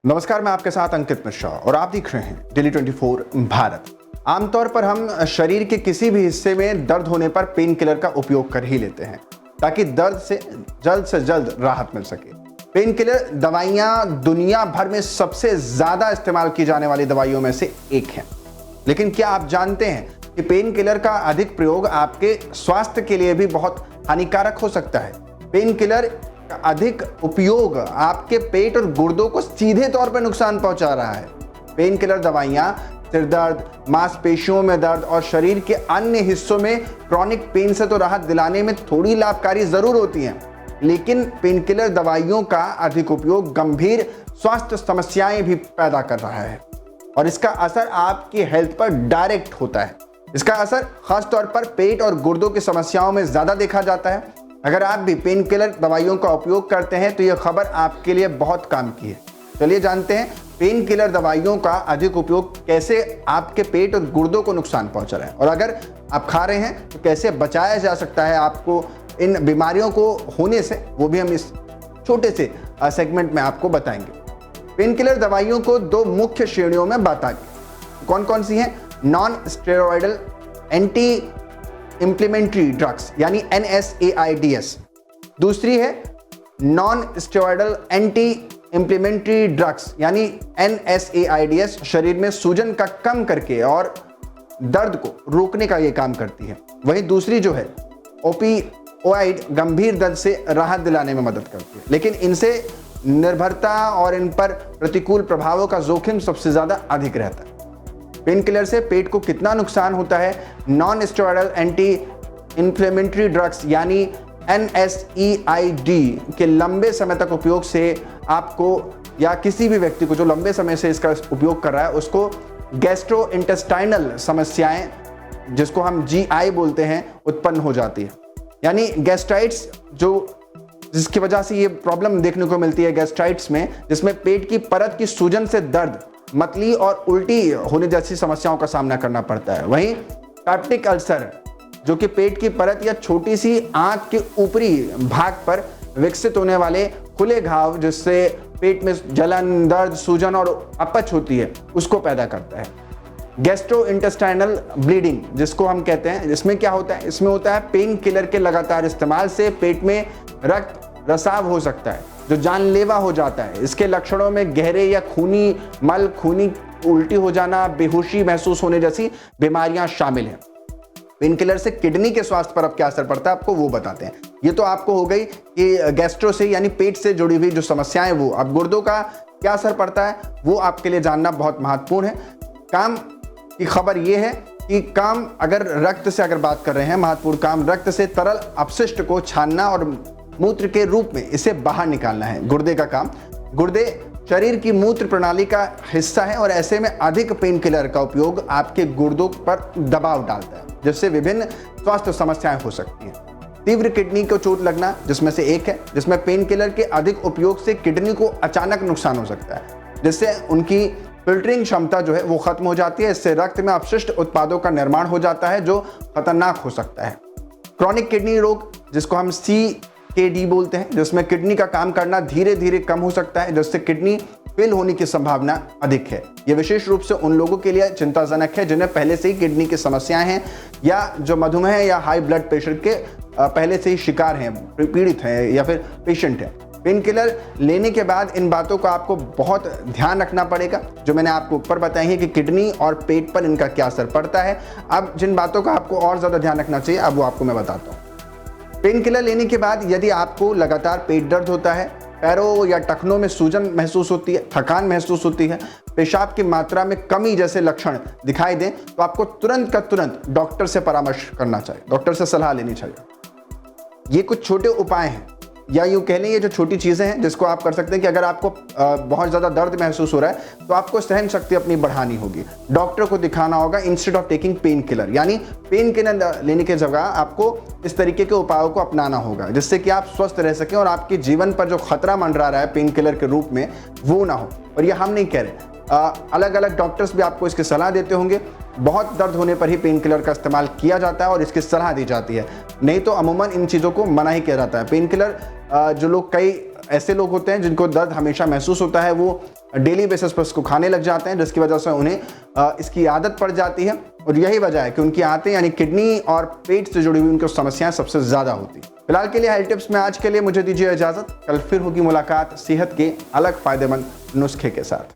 नमस्कार, मैं आपके साथ अंकित मिश्रा और आप देख रहे हैं डेली 24 भारत। आमतौर पर हम शरीर के किसी भी हिस्से में दर्द होने पर पेन किलर का उपयोग कर ही लेते हैं ताकि दर्द से जल्द राहत मिल सके। पेन किलर दवाइयां दुनिया भर में सबसे ज्यादा इस्तेमाल की जाने वाली दवाइयों में से एक है। लेकिन क्या आप जानते हैं कि पेन किलर का अधिक प्रयोग आपके स्वास्थ्य के लिए भी बहुत हानिकारक हो सकता है? पेन किलर का अधिक उपयोग आपके पेट और गुर्दों को सीधे तौर पर नुकसान पहुंचा रहा है। पेन किलर दवाइयां सिर दर्द, मांसपेशियों में दर्द और शरीर के अन्य हिस्सों में क्रॉनिक पेन से तो राहत दिलाने में थोड़ी लाभकारी जरूर होती हैं, लेकिन पेन किलर दवाइयों का अधिक उपयोग गंभीर स्वास्थ्य समस्याएं भी पैदा कर रहा है और इसका असर आपकी हेल्थ पर डायरेक्ट होता है। इसका असर खास तौर पर पेट और गुर्दों की समस्याओं में ज्यादा देखा जाता है। अगर आप भी पेन किलर दवाइयों का उपयोग करते हैं तो यह खबर आपके लिए बहुत काम की है। चलिए जानते हैं पेन किलर दवाइयों का अधिक उपयोग कैसे आपके पेट और गुर्दों को नुकसान पहुंचा रहा है, और अगर आप खा रहे हैं तो कैसे बचाया जा सकता है आपको इन बीमारियों को होने से, वो भी हम इस छोटे से सेगमेंट में आपको बताएंगे। पेन किलर दवाइयों को दो मुख्य श्रेणियों में बांटा गया। कौन कौन सी हैं? नॉन स्टेरॉयडल एंटी इंप्लीमेंट्री ड्रग्स यानी NSAIDs। दूसरी है नॉन स्टेरॉयडल एंटी इंप्लीमेंट्री ड्रग्स यानी NSAIDs। शरीर में सूजन का कम करके और दर्द को रोकने का ये काम करती है। वहीं दूसरी जो है ओपिओइड गंभीर दर्द से राहत दिलाने में मदद करती है, लेकिन इनसे निर्भरता और इन पर प्रतिकूल प्रभावों का जोखिम सबसे ज्यादा अधिक रहता है। पेन किलर से पेट को कितना नुकसान होता है? Non steroidal anti inflammatory drugs यानी NSAID के लंबे समय तक उपयोग से आपको या किसी भी व्यक्ति को जो लंबे समय से इसका उपयोग कर रहा है उसको गैस्ट्रोइंटेस्टाइनल समस्याएं, जिसको हम GI बोलते हैं, उत्पन्न हो जाती है। यानी गैस्ट्राइटिस, जिसकी वजह से ये प्रॉब्लम देखने को मिलती है गैस्ट्राइटिस में, जिसमें पेट की परत की सूजन से दर्द, मतली और उल्टी होने जैसी समस्याओं का सामना करना पड़ता है। वहीं पेप्टिक अल्सर, जो कि पेट की परत या छोटी सी आंत के ऊपरी भाग पर विकसित होने वाले खुले घाव, जिससे पेट में जलन, दर्द, सूजन और अपच होती है, उसको पैदा करता है। गैस्ट्रोइंटेस्टाइनल ब्लीडिंग जिसको हम कहते हैं, इसमें क्या होता है? इसमें होता है पेन किलर के लगातार इस्तेमाल से पेट में रक्त रसाव हो सकता है जो जानलेवा हो जाता है। इसके लक्षणों में गहरे या खूनी मल, खूनी उल्टी हो जाना, बेहोशी महसूस होने जैसी बीमारियां शामिल हैं। पेन किलर से किडनी के स्वास्थ्य पर अब क्या असर पड़ता है आपको वो बताते हैं। ये तो आपको हो गई कि गैस्ट्रो से यानी पेट से जुड़ी हुई जो समस्याएं वो। अब गुर्दों का क्या असर पड़ता है वो आपके लिए जानना बहुत महत्वपूर्ण है। काम की खबर ये है कि काम अगर रक्त से अगर बात कर रहे हैं, महत्वपूर्ण काम रक्त से तरल अपशिष्ट को छानना और मूत्र के रूप में इसे बाहर निकालना है। गुर्दे का काम, गुर्दे शरीर की मूत्र प्रणाली का हिस्सा है और ऐसे में अधिक पेन किलर का उपयोग आपके गुर्दों पर दबाव डालता है, जिससे विभिन्न स्वास्थ्य समस्याएं हो सकती हैं। तीव्र किडनी को चोट लगना जिसमें से एक है, जिसमें पेन किलर के अधिक उपयोग से किडनी को अचानक नुकसान हो सकता है, जिससे उनकी फिल्टरिंग क्षमता जो है वो खत्म हो जाती है। इससे रक्त में अपशिष्ट उत्पादों का निर्माण हो जाता है जो खतरनाक हो सकता है। क्रॉनिक किडनी रोग जिसको हम CKD बोलते हैं, जिसमें किडनी का काम करना धीरे धीरे कम हो सकता है, जिससे किडनी फेल होने की संभावना अधिक है। यह विशेष रूप से उन लोगों के लिए चिंताजनक है जिन्हें पहले से ही किडनी की समस्याएं हैं या जो मधुमेह या हाई ब्लड प्रेशर के पहले से ही शिकार हैं, पीड़ित हैं या फिर पेशेंट हैं। पेन किलर लेने के बाद इन बातों का आपको बहुत ध्यान रखना पड़ेगा जो मैंने आपको ऊपर बताई है कि किडनी और पेट पर इनका क्या असर पड़ता है। अब जिन बातों का आपको और ज़्यादा ध्यान रखना चाहिए अब वो आपको मैं बताता हूँ। पेन किलर लेने के बाद यदि आपको लगातार पेट दर्द होता है, पैरों या टखनों में सूजन महसूस होती है, थकान महसूस होती है, पेशाब की मात्रा में कमी जैसे लक्षण दिखाई दें, तो आपको तुरंत का तुरंत डॉक्टर से परामर्श करना चाहिए, डॉक्टर से सलाह लेनी चाहिए। ये कुछ छोटे उपाय हैं या यूँ कह लें ये जो छोटी चीज़ें हैं जिसको आप कर सकते हैं कि अगर आपको बहुत ज़्यादा दर्द महसूस हो रहा है तो आपको सहन शक्ति अपनी बढ़ानी होगी, डॉक्टर को दिखाना होगा instead of taking pain killer. यानी पेन किलर लेने की जगह आपको इस तरीके के उपायों को अपनाना होगा जिससे कि आप स्वस्थ रह सकें और आपके जीवन पर जो खतरा मंडरा रहा है पेन किलर के रूप में वो ना हो। और ये हम नहीं कह रहे, अलग अलग डॉक्टर्स भी आपको इसकी सलाह देते होंगे। बहुत दर्द होने पर ही पेन किलर का इस्तेमाल किया जाता है और इसकी सलाह दी जाती है, नहीं तो अमूमन इन चीज़ों को मना ही किया जाता है। पेन किलर जो लोग, कई ऐसे लोग होते हैं जिनको दर्द हमेशा महसूस होता है, वो डेली बेसिस पर इसको खाने लग जाते हैं, जिसकी वजह से उन्हें इसकी आदत पड़ जाती है और यही वजह है कि उनकी आंतें यानी किडनी और पेट से जुड़ी हुई उनकी समस्याएं सबसे ज़्यादा होती हैं। फिलहाल के लिए हेल्थ टिप्स में आज के लिए मुझे दीजिए इजाज़त। कल फिर होगी मुलाकात सेहत के अलग फ़ायदेमंद नुस्खे के साथ।